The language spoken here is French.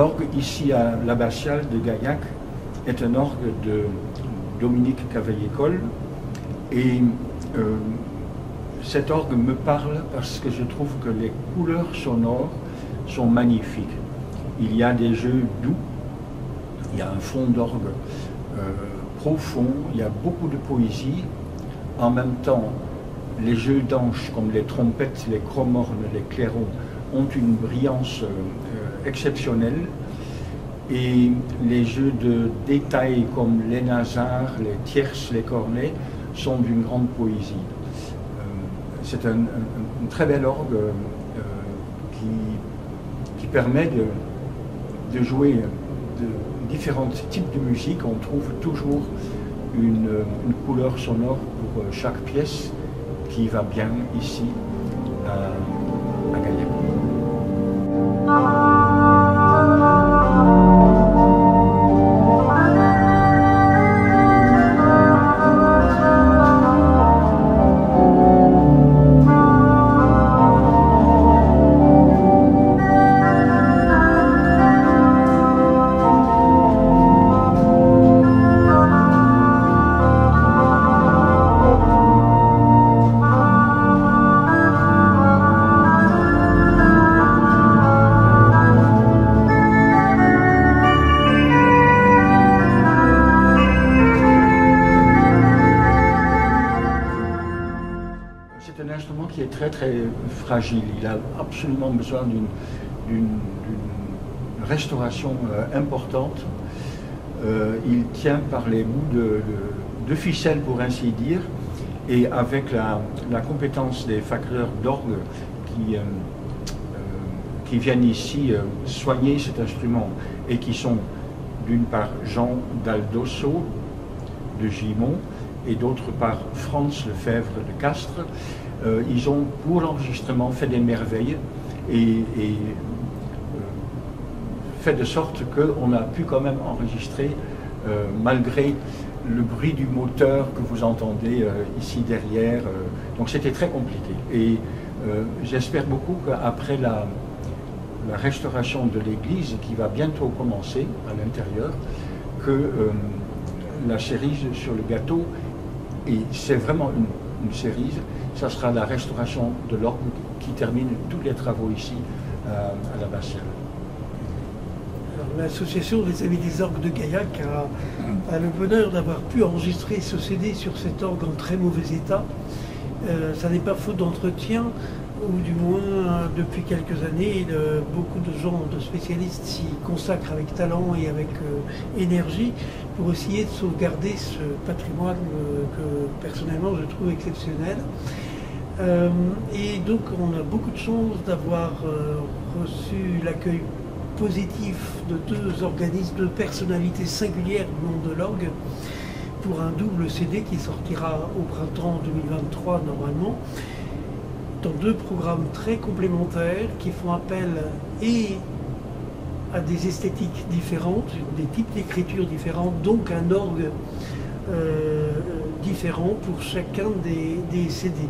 L'orgue ici à l'abbatiale de Gaillac est un orgue de Dominique Cavaillé-Coll et cet orgue me parle parce que je trouve que les couleurs sonores sont magnifiques. Il y a des jeux doux, il y a un fond d'orgue profond, il y a beaucoup de poésie. En même temps, les jeux d'anches comme les trompettes, les chromornes, les clairons ont une brillance exceptionnelle. Et les jeux de détails comme les nasards, les tierces, les cornets sont d'une grande poésie. C'est un très bel orgue qui permet de jouer de différents types de musique. On trouve toujours une couleur sonore pour chaque pièce qui va bien ici à Gaillac. C'est un instrument qui est très très fragile. Il a absolument besoin d'une restauration importante. Il tient par les bouts de ficelle, pour ainsi dire, et avec la compétence des facteurs d'orgue qui viennent ici soigner cet instrument et qui sont d'une part Jean Daldosso de Gimont et d'autre part Franz Lefebvre de Castres. Ils ont pour l'enregistrement fait des merveilles et fait de sorte qu'on a pu quand même enregistrer malgré le bruit du moteur que vous entendez ici derrière. Donc c'était très compliqué. Et j'espère beaucoup qu'après la restauration de l'église qui va bientôt commencer à l'intérieur, que la cerise sur le gâteau, et c'est vraiment une cerise, ça sera la restauration de l'orgue qui termine tous les travaux ici à l'abbatiale. L'association des Amis des Orgues de Gaillac a le bonheur d'avoir pu enregistrer ce CD sur cet orgue en très mauvais état. Ça n'est pas faute d'entretien, ou du moins depuis quelques années, beaucoup de gens, de spécialistes s'y consacrent avec talent et avec énergie pour essayer de sauvegarder ce patrimoine que personnellement je trouve exceptionnel. Et donc on a beaucoup de chance d'avoir reçu l'accueil positif de deux organismes, de personnalités singulières du monde de l'orgue, pour un double CD qui sortira au printemps 2023 normalement, dans deux programmes très complémentaires qui font appel et à des esthétiques différentes, des types d'écriture différentes, donc un orgue différent pour chacun des CD.